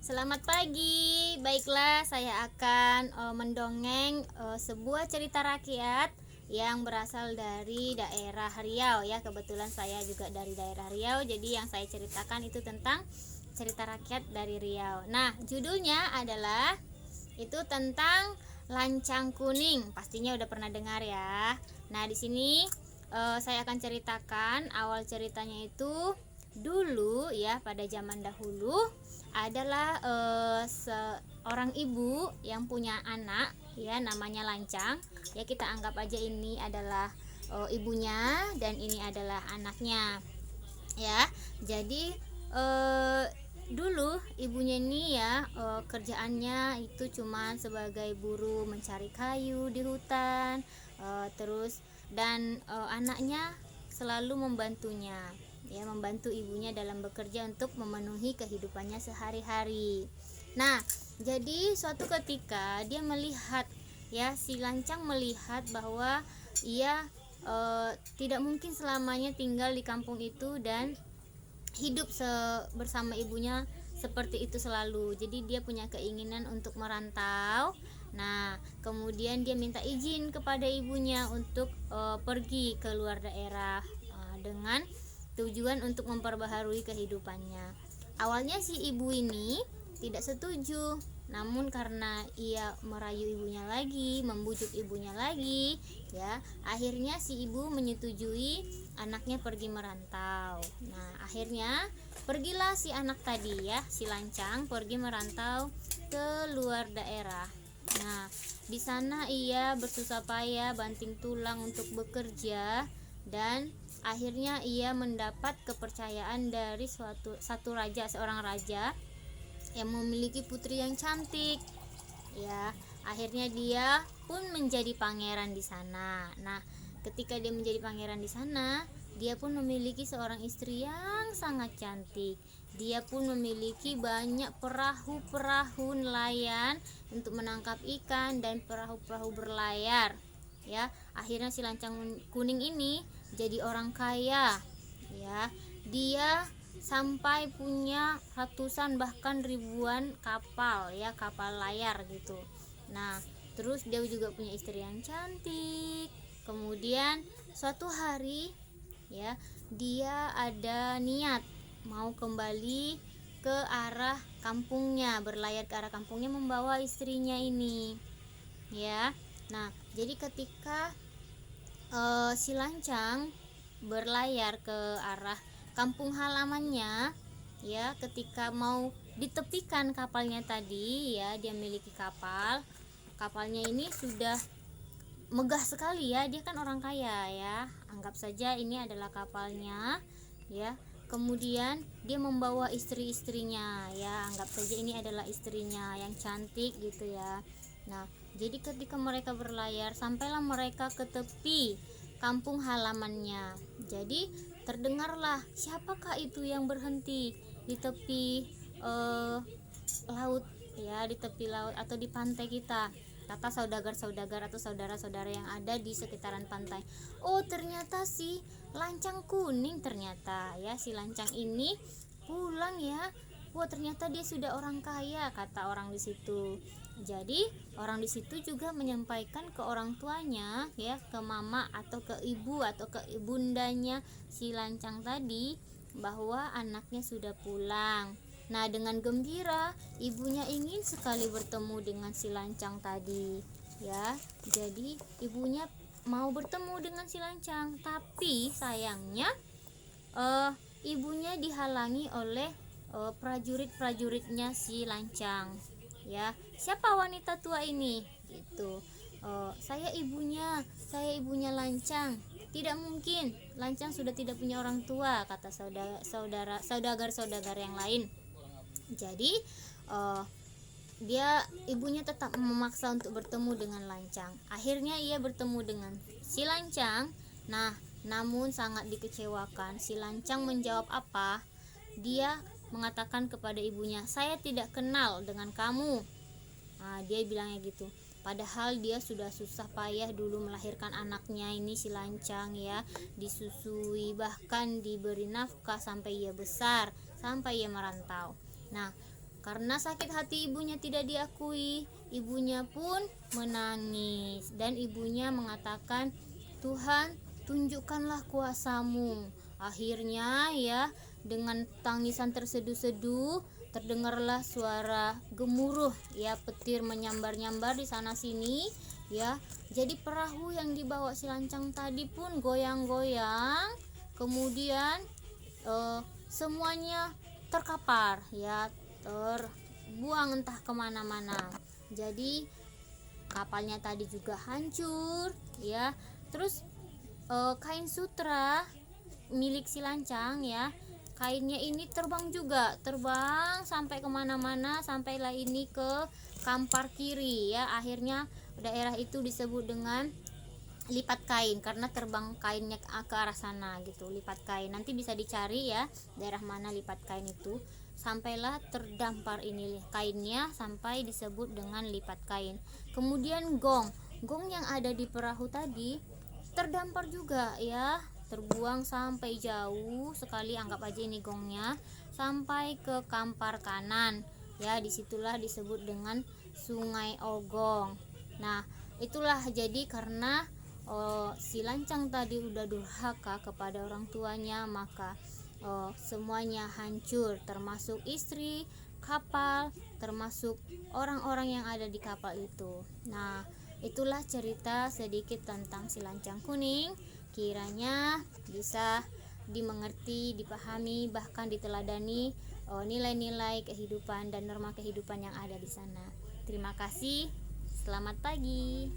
Selamat pagi. Baiklah, saya akan mendongeng sebuah cerita rakyat yang berasal dari daerah Riau ya. Kebetulan saya juga dari daerah Riau, jadi yang saya ceritakan itu tentang cerita rakyat dari Riau. Nah, judulnya adalah itu tentang lancang kuning. Pastinya udah pernah dengar ya. Nah, di sini saya akan ceritakan awal ceritanya itu dulu ya, pada zaman dahulu adalah seorang ibu yang punya anak ya, namanya Lancang. Ya, kita anggap aja ini adalah ibunya dan ini adalah anaknya ya. Jadi eh, dulu ibunya ini ya, kerjaannya itu cuma sebagai buruh mencari kayu di hutan, terus dan anaknya selalu membantunya ya, membantu ibunya dalam bekerja untuk memenuhi kehidupannya sehari-hari. Nah, jadi suatu ketika dia melihat ya, si Lancang melihat bahwa ia tidak mungkin selamanya tinggal di kampung itu dan hidup bersama ibunya seperti itu selalu. Jadi dia punya keinginan untuk merantau. Nah, kemudian dia minta izin kepada ibunya untuk pergi ke luar daerah dengan tujuan untuk memperbaharui kehidupannya. Awalnya si ibu ini tidak setuju, namun karena ia merayu ibunya lagi, membujuk ibunya lagi, ya, akhirnya si ibu menyetujui anaknya pergi merantau. Nah, akhirnya pergilah si anak tadi ya, si Lancang pergi merantau ke luar daerah. Nah, di sana ia bersusah payah banting tulang untuk bekerja dan akhirnya ia mendapat kepercayaan dari seorang raja yang memiliki putri yang cantik ya. Akhirnya dia pun menjadi pangeran di sana. Nah, ketika dia menjadi pangeran di sana, dia pun memiliki seorang istri yang sangat cantik. Dia pun memiliki banyak perahu-perahu nelayan untuk menangkap ikan dan perahu-perahu berlayar ya. Akhirnya si Lancang kuning ini jadi orang kaya ya. Dia sampai punya ratusan bahkan ribuan kapal ya, kapal layar gitu. Nah, terus dia juga punya istri yang cantik. Kemudian suatu hari ya, dia ada niat mau kembali ke arah kampungnya, berlayar ke arah kampungnya membawa istrinya ini ya. Nah, jadi ketika si Lancang berlayar ke arah kampung halamannya ya, ketika mau ditepikan kapalnya tadi ya, dia miliki kapalnya ini sudah megah sekali ya, dia kan orang kaya ya, anggap saja ini adalah kapalnya ya. Kemudian dia membawa istri-istrinya ya, anggap saja ini adalah istrinya yang cantik gitu ya. Nah, jadi ketika mereka berlayar, sampailah mereka ke tepi kampung halamannya. Jadi terdengarlah, siapakah itu yang berhenti di tepi laut ya, di tepi laut atau di pantai kita, kata saudagar-saudagar atau saudara-saudara yang ada di sekitaran pantai. Oh, ternyata si Lancang kuning, ternyata ya si Lancang ini pulang ya. Wah, ternyata dia sudah orang kaya, kata orang di situ. Jadi orang di situ juga menyampaikan ke orang tuanya ya, ke mama atau ke ibu atau ke ibundanya si Lancang tadi, bahwa anaknya sudah pulang. Nah, dengan gembira ibunya ingin sekali bertemu dengan si Lancang tadi ya. Jadi ibunya mau bertemu dengan si Lancang, tapi sayangnya ibunya dihalangi oleh prajurit-prajuritnya si Lancang ya. Siapa wanita tua ini gitu? Saya ibunya Lancang. Tidak mungkin, Lancang sudah tidak punya orang tua, kata saudagar-saudagar yang lain. Jadi ibunya tetap memaksa untuk bertemu dengan Lancang. Akhirnya ia bertemu dengan si Lancang. Nah, namun sangat dikecewakan. Si Lancang menjawab apa? Dia mengatakan kepada ibunya, saya tidak kenal dengan kamu. Nah, dia bilangnya gitu. Padahal dia sudah susah payah dulu melahirkan anaknya ini si Lancang ya, disusui bahkan diberi nafkah sampai ia besar, sampai ia merantau. Nah, Karena sakit hati ibunya tidak diakui, ibunya pun menangis dan ibunya mengatakan, "Tuhan, tunjukkanlah kuasamu." Akhirnya ya, dengan tangisan terseduh-seduh, terdengarlah suara gemuruh ya, petir menyambar-nyambar di sana sini ya. Jadi perahu yang dibawa si lancang tadi pun goyang-goyang. Kemudian semuanya terkapar ya, terbuang entah kemana-mana. Jadi kapalnya tadi juga hancur ya. Terus kain sutra milik si lancang ya, kainnya ini terbang juga, terbang sampai kemana-mana, sampailah ini ke Kampar Kiri ya. Akhirnya daerah itu disebut dengan lipat kain karena terbang kainnya ke arah sana gitu, lipat kain. Nanti bisa dicari ya daerah mana lipat kain itu. Sampailah terdampar ini kainnya sampai disebut dengan lipat kain. Kemudian gong yang ada di perahu tadi terdampar juga ya, terbuang sampai jauh sekali, anggap aja ini gongnya, sampai ke Kampar Kanan ya. Disitulah disebut dengan Sungai Ogong. Nah itulah jadi karena si lancang tadi udah durhaka kepada orang tuanya, maka semuanya hancur, termasuk istri kapal, termasuk orang-orang yang ada di kapal itu. Nah itulah cerita sedikit tentang si lancang kuning. Kiranya bisa dimengerti, dipahami, bahkan diteladani nilai-nilai kehidupan dan norma kehidupan yang ada di sana. Terima kasih. Selamat pagi.